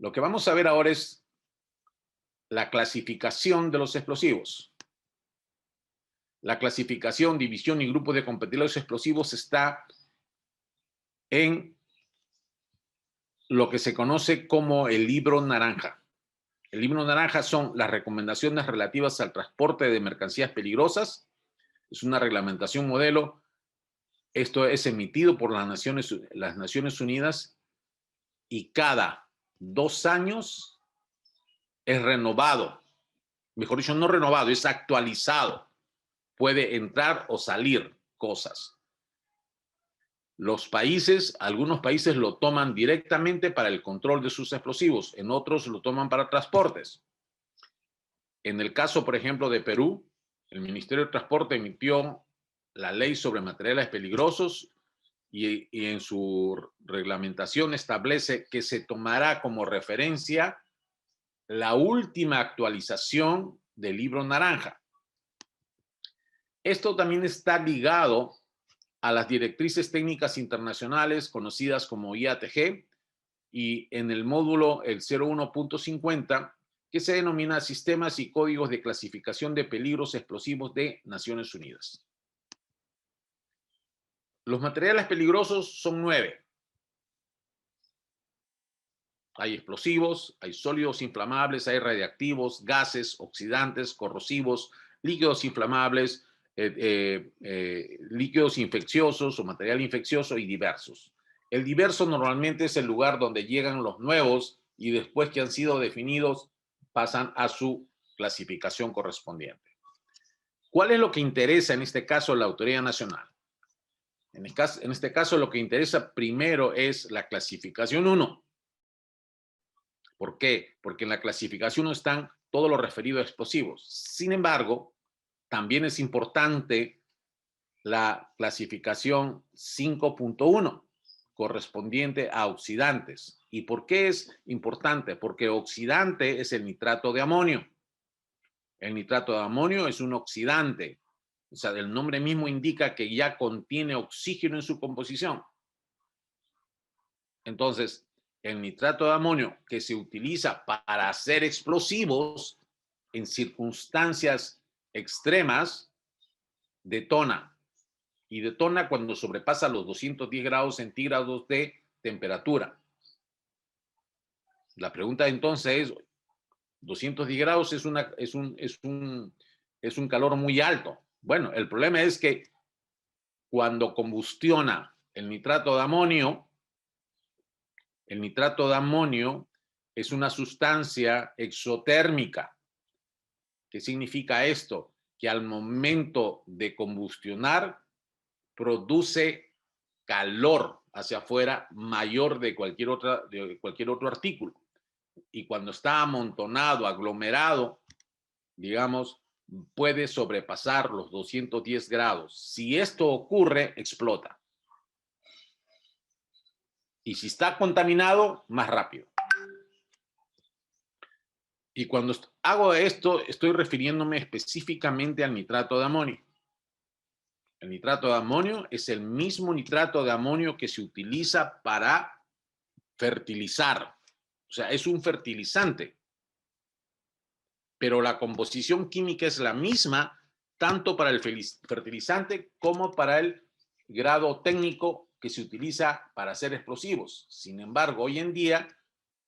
Lo que vamos a ver ahora es la clasificación de los explosivos. La clasificación, división y grupo de competibles explosivos está en lo que se conoce como el libro naranja. El libro naranja son las recomendaciones relativas al transporte de mercancías peligrosas. Es una reglamentación modelo. Esto es emitido por las Naciones Unidas y cada 2 años es renovado. Mejor dicho, no renovado, es actualizado. Puede entrar o salir cosas. Algunos países lo toman directamente para el control de sus explosivos, en otros lo toman para transportes. En el caso, por ejemplo, de Perú, el Ministerio de Transporte emitió la ley sobre materiales peligrosos y en su reglamentación establece que se tomará como referencia la última actualización del libro naranja. Esto también está ligado a las directrices técnicas internacionales conocidas como IATG y en el módulo el 01.50 que se denomina Sistemas y Códigos de Clasificación de Peligros Explosivos de Naciones Unidas. Los materiales peligrosos son 9. Hay explosivos, hay sólidos inflamables, hay radiactivos, gases, oxidantes, corrosivos, líquidos inflamables, líquidos infecciosos o material infeccioso y diversos. El diverso normalmente es el lugar donde llegan los nuevos y después que han sido definidos pasan a su clasificación correspondiente. ¿Cuál es lo que interesa en este caso a la autoridad nacional? En este caso lo que interesa primero es la clasificación 1. ¿Por qué? Porque en la clasificación 1 están todo lo referido a explosivos. Sin embargo, también es importante la clasificación 5.1, correspondiente a oxidantes. ¿Y por qué es importante? Porque oxidante es el nitrato de amonio. El nitrato de amonio es un oxidante. O sea, el nombre mismo indica que ya contiene oxígeno en su composición. Entonces, el nitrato de amonio que se utiliza para hacer explosivos en circunstancias extremas detona. Y detona cuando sobrepasa los 210 grados centígrados de temperatura. La pregunta entonces es, 210 grados es un calor muy alto. Bueno, el problema es que cuando combustiona el nitrato de amonio es una sustancia exotérmica. ¿Qué significa esto? Que al momento de combustionar produce calor hacia afuera mayor de cualquier otro artículo. Y cuando está amontonado, aglomerado, digamos, puede sobrepasar los 210 grados. Si esto ocurre, explota. Y si está contaminado, más rápido. Y cuando hago esto, estoy refiriéndome específicamente al nitrato de amonio. El nitrato de amonio es el mismo nitrato de amonio que se utiliza para fertilizar. O sea, es un fertilizante. Pero la composición química es la misma, tanto para el fertilizante como para el grado técnico que se utiliza para hacer explosivos. Sin embargo, hoy en día,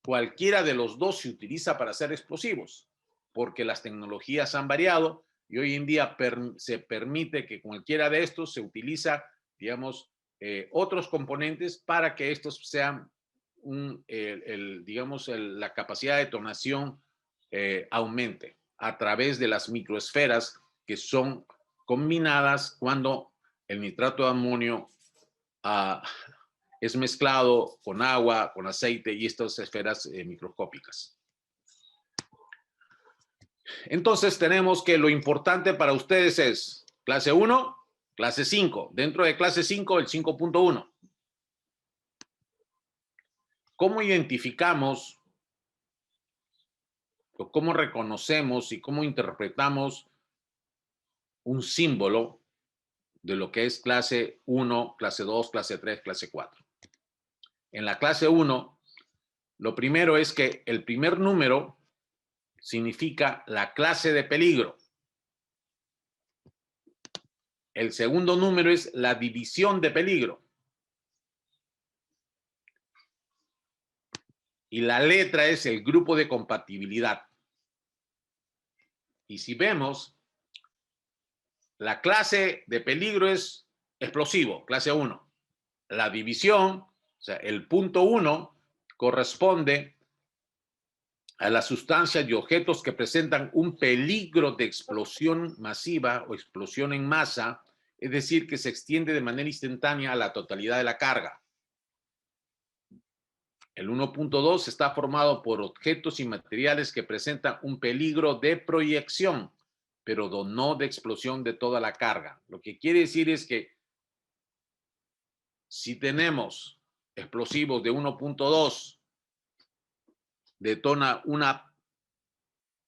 cualquiera de los dos se utiliza para hacer explosivos, porque las tecnologías han variado y hoy en día se permite que cualquiera de estos se utiliza, digamos, otros componentes para que estos sean, la capacidad de detonación aumente a través de las microesferas que son combinadas cuando el nitrato de amonio es mezclado con agua, con aceite y estas esferas microscópicas. Entonces tenemos que lo importante para ustedes es clase 1, clase 5. Dentro de clase 5, el 5.1. ¿Cómo identificamos o cómo reconocemos y cómo interpretamos un símbolo de lo que es clase 1, clase 2, clase 3, clase 4? En la clase 1 Lo primero es que el primer número significa la clase de peligro. El segundo número es la división de peligro. Y la letra es el grupo de compatibilidad. Y si vemos, la clase de peligro es explosivo, clase 1. La división, o sea, el punto 1, corresponde a las sustancias y objetos que presentan un peligro de explosión masiva o explosión en masa, es decir, que se extiende de manera instantánea a la totalidad de la carga. El 1.2 está formado por objetos y materiales que presentan un peligro de proyección, pero no de explosión de toda la carga. Lo que quiere decir es que si tenemos explosivos de 1.2,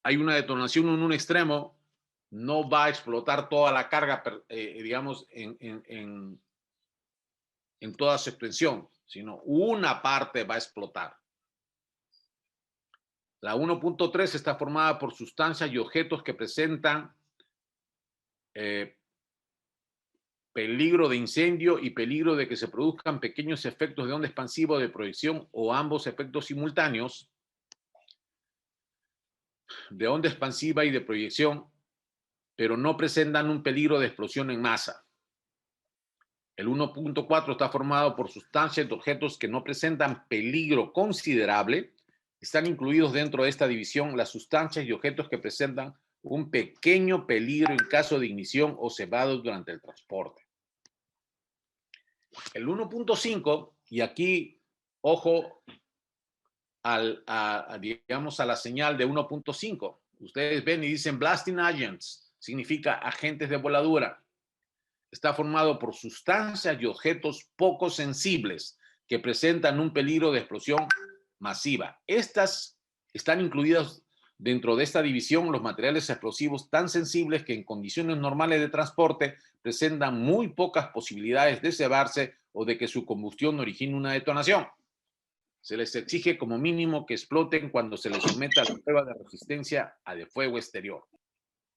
hay una detonación en un extremo, no va a explotar toda la carga, digamos, en toda su extensión, sino una parte va a explotar. La 1.3 está formada por sustancias y objetos que presentan peligro de incendio y peligro de que se produzcan pequeños efectos de onda expansiva o de proyección o ambos efectos simultáneos de onda expansiva y de proyección, pero no presentan un peligro de explosión en masa. El 1.4 está formado por sustancias y objetos que no presentan peligro considerable. Están incluidos dentro de esta división las sustancias y objetos que presentan un pequeño peligro en caso de ignición o cebados durante el transporte. El 1.5, y aquí, ojo, digamos, a la señal de 1.5. Ustedes ven y dicen blasting agents, significa agentes de voladura. Está formado por sustancias y objetos poco sensibles que presentan un peligro de explosión masiva. Estas están incluidas dentro de esta división los materiales explosivos tan sensibles que en condiciones normales de transporte presentan muy pocas posibilidades de cebarse o de que su combustión origine una detonación. Se les exige como mínimo que exploten cuando se les someta a la prueba de resistencia a de fuego exterior.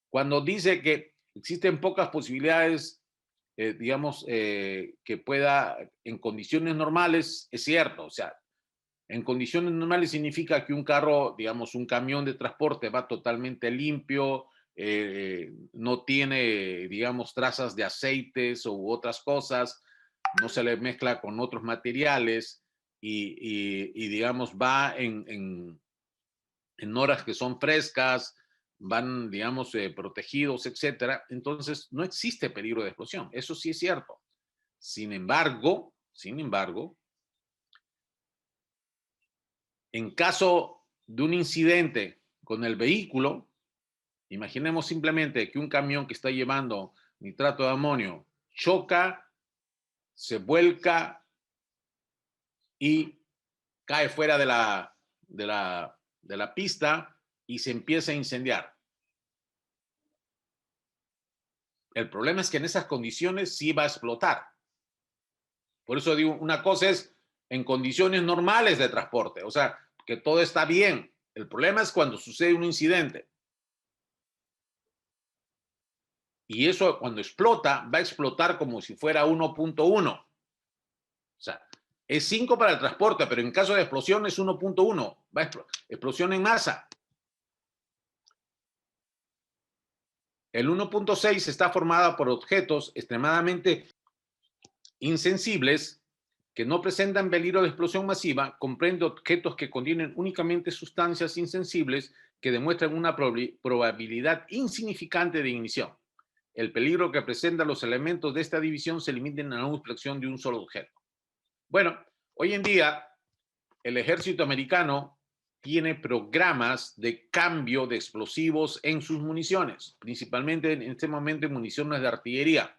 Cuando dice que existen pocas posibilidades, digamos, que pueda, en condiciones normales, es cierto, o sea, en condiciones normales significa que un carro, digamos, un camión de transporte va totalmente limpio, no tiene, digamos, trazas de aceites u otras cosas, no se le mezcla con otros materiales y digamos, va en horas que son frescas, van, digamos, protegidos, etcétera. Entonces, no existe peligro de explosión. Eso sí es cierto. Sin embargo, en caso de un incidente con el vehículo, imaginemos simplemente que un camión que está llevando nitrato de amonio choca, se vuelca y cae fuera de la pista y se empieza a incendiar. El problema es que en esas condiciones sí va a explotar. Por eso digo, una cosa es en condiciones normales de transporte, o sea, que todo está bien. El problema es cuando sucede un incidente. Y eso cuando explota, va a explotar como si fuera 1.1. O sea, es 5 para el transporte, pero en caso de explosión es 1.1. Va a explosión en masa. El 1.6 está formado por objetos extremadamente insensibles que no presentan peligro de explosión masiva, comprende objetos que contienen únicamente sustancias insensibles que demuestran una probabilidad insignificante de ignición. El peligro que presentan los elementos de esta división se limitan a una explosión de un solo objeto. Bueno, hoy en día el ejército americano tiene programas de cambio de explosivos en sus municiones, principalmente en este momento en municiones de artillería.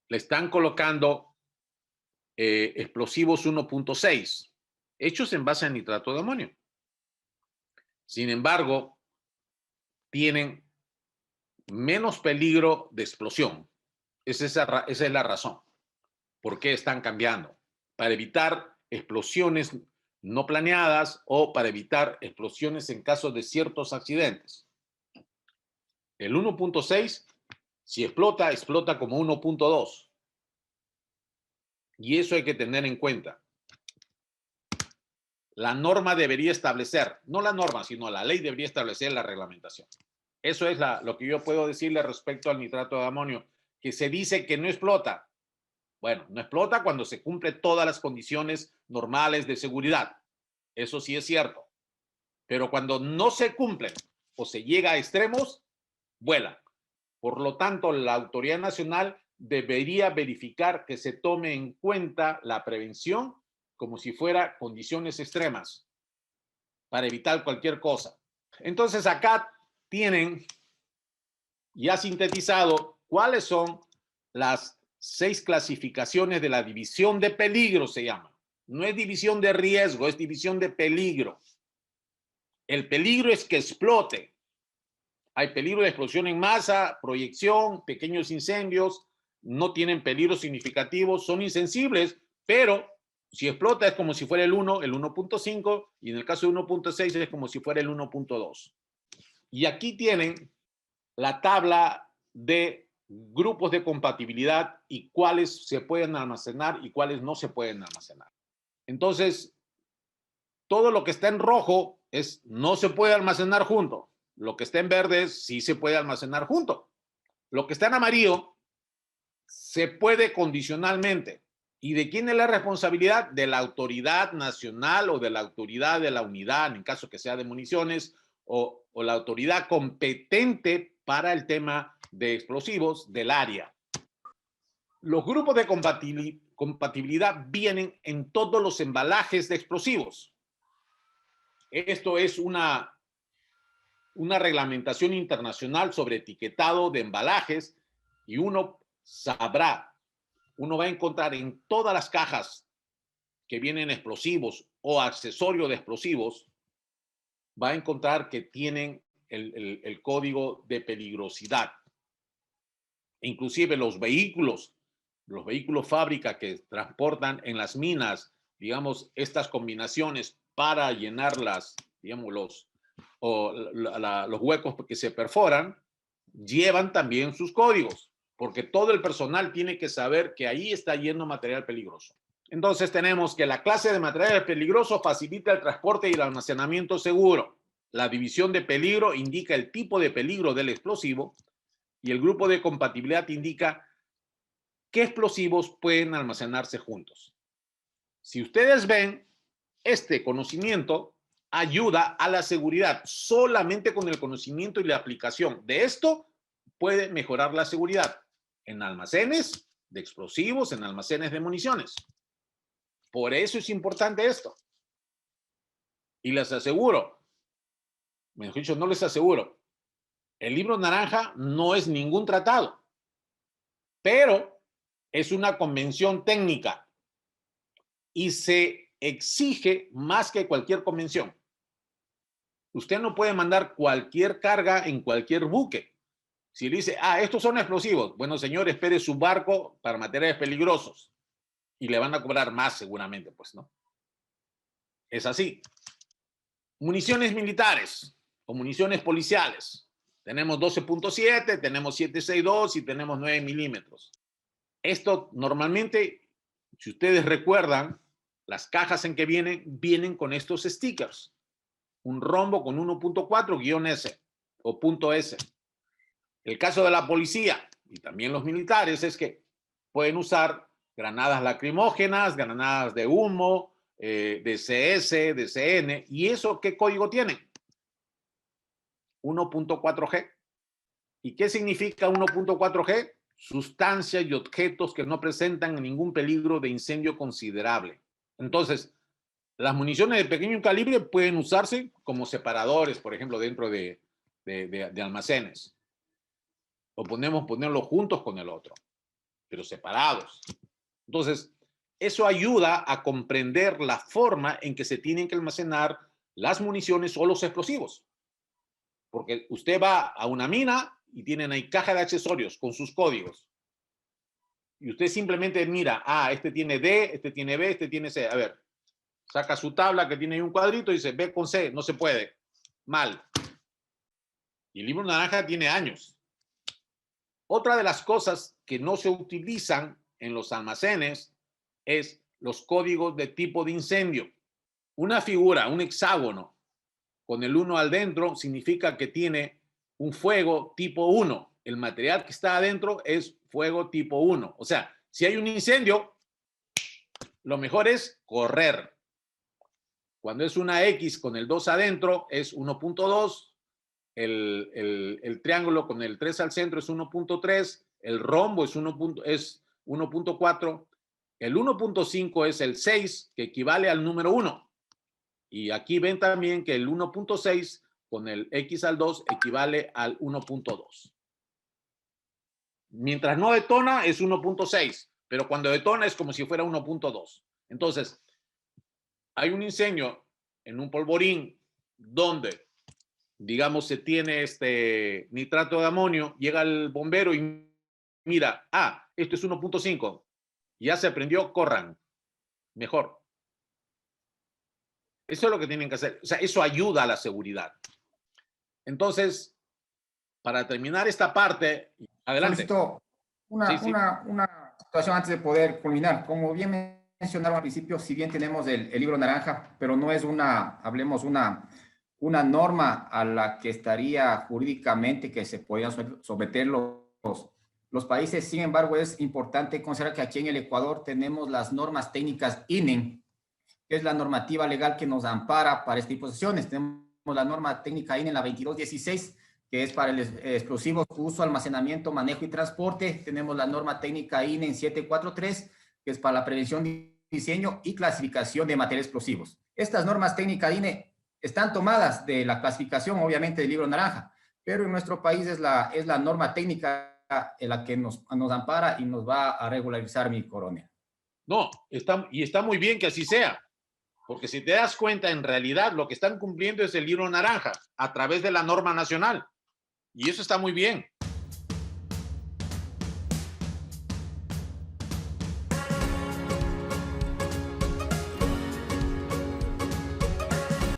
Le están colocando explosivos 1.6, hechos en base a nitrato de amonio. Sin embargo, tienen menos peligro de explosión. Esa es la razón. ¿Por qué están cambiando? Para evitar explosiones no planeadas o para evitar explosiones en caso de ciertos accidentes. El 1.6, si explota, explota como 1.2. Y eso hay que tener en cuenta. La norma debería establecer, no la norma, sino la ley debería establecer la reglamentación. Eso es lo que yo puedo decirle respecto al nitrato de amonio, que se dice que no explota. Bueno, no explota cuando se cumplen todas las condiciones normales de seguridad. Eso sí es cierto. Pero cuando no se cumplen o se llega a extremos, vuela. Por lo tanto, la autoridad nacional debería verificar que se tome en cuenta la prevención como si fuera condiciones extremas para evitar cualquier cosa. Entonces, acá tienen ya sintetizado cuáles son las 6 clasificaciones de la división de peligro, se llama. No es división de riesgo, es división de peligro. El peligro es que explote. Hay peligro de explosión en masa, proyección, pequeños incendios, no tienen peligro significativo, son insensibles, pero si explota es como si fuera el 1, el 1.5, y en el caso de 1.6 es como si fuera el 1.2. Y aquí tienen la tabla de grupos de compatibilidad y cuáles se pueden almacenar y cuáles no se pueden almacenar. Entonces, todo lo que está en rojo es no se puede almacenar junto. Lo que está en verde sí se puede almacenar junto. Lo que está en amarillo se puede condicionalmente. ¿Y de quién es la responsabilidad? De la autoridad nacional o de la autoridad de la unidad, en caso que sea de municiones, o la autoridad competente para el tema de explosivos del área. Los grupos de compatibilidad vienen en todos los embalajes de explosivos. Esto es una reglamentación internacional sobre etiquetado de embalajes y uno sabrá, uno va a encontrar en todas las cajas que vienen explosivos o accesorios de explosivos, va a encontrar que tienen el código de peligrosidad. Inclusive los vehículos fábrica que transportan en las minas, digamos, estas combinaciones para llenar digamos, los huecos que se perforan, llevan también sus códigos, porque todo el personal tiene que saber que ahí está yendo material peligroso. Entonces tenemos que la clase de material peligroso facilita el transporte y el almacenamiento seguro. La división de peligro indica el tipo de peligro del explosivo y el grupo de compatibilidad indica qué explosivos pueden almacenarse juntos. Si ustedes ven, este conocimiento ayuda a la seguridad. Solamente con el conocimiento y la aplicación de esto puede mejorar la seguridad en almacenes de explosivos, en almacenes de municiones. Por eso es importante esto. Y les aseguro, mejor dicho, no les aseguro, el libro naranja no es ningún tratado, pero es una convención técnica y se exige más que cualquier convención. Usted no puede mandar cualquier carga en cualquier buque. Si le dice, estos son explosivos, bueno, señor, espere su barco para materiales peligrosos y le van a cobrar más seguramente, pues, ¿no? Es así. Municiones militares o municiones policiales. Tenemos 12.7, tenemos 7.62 y tenemos 9 milímetros. Esto normalmente, si ustedes recuerdan, las cajas en que vienen con estos stickers. Un rombo con 1.4-S o punto S. El caso de la policía y también los militares es que pueden usar granadas lacrimógenas, granadas de humo, DCS, DCN. ¿Y eso qué código tienen? 1.4G. ¿Y qué significa 1.4G? Sustancias y objetos que no presentan ningún peligro de incendio considerable. Entonces, las municiones de pequeño calibre pueden usarse como separadores, por ejemplo, dentro de almacenes. O ponerlos juntos con el otro, pero separados. Entonces, eso ayuda a comprender la forma en que se tienen que almacenar las municiones o los explosivos. Porque usted va a una mina y tienen ahí caja de accesorios con sus códigos. Y usted simplemente mira, este tiene D, este tiene B, este tiene C. A ver, saca su tabla que tiene ahí un cuadrito y dice B con C, no se puede. Mal. Y el libro naranja tiene años. Otra de las cosas que no se utilizan en los almacenes es los códigos de tipo de incendio. Una figura, un hexágono, con el 1 al dentro, significa que tiene un fuego tipo 1. El material que está adentro es fuego tipo 1. O sea, si hay un incendio, lo mejor es correr. Cuando es una X con el 2 adentro, es 1.2. El triángulo con el 3 al centro es 1.3. El rombo es 1.4. El 1.5 es el 6, que equivale al número 1. Y aquí ven también que el 1.6 con el X al 2 equivale al 1.2. Mientras no detona es 1.6, pero cuando detona es como si fuera 1.2. Entonces, hay un incendio en un polvorín donde, digamos, se tiene nitrato de amonio, llega el bombero y mira, esto es 1.5, ya se prendió, corran, mejor. Eso es lo que tienen que hacer. O sea, eso ayuda a la seguridad. Entonces, para terminar esta parte, adelante. Solicito una situación antes de poder culminar. Como bien mencionaron al principio, si bien tenemos el libro naranja, pero no es hablemos, una norma a la que estaría jurídicamente que se podían someter los países. Sin embargo, es importante considerar que aquí en el Ecuador tenemos las normas técnicas INEN, que es la normativa legal que nos ampara para este tipo de sesiones. Tenemos la norma técnica INEN, la 2216, que es para el explosivo, uso, almacenamiento, manejo y transporte. Tenemos la norma técnica INEN 743, que es para la prevención, diseño y clasificación de materiales explosivos. Estas normas técnicas INE están tomadas de la clasificación, obviamente, del libro naranja, pero en nuestro país es la norma técnica en la que nos ampara y nos va a regularizar, mi coronel. No, está muy bien que así sea, porque si te das cuenta, en realidad lo que están cumpliendo es el libro naranja a través de la norma nacional. Y eso está muy bien.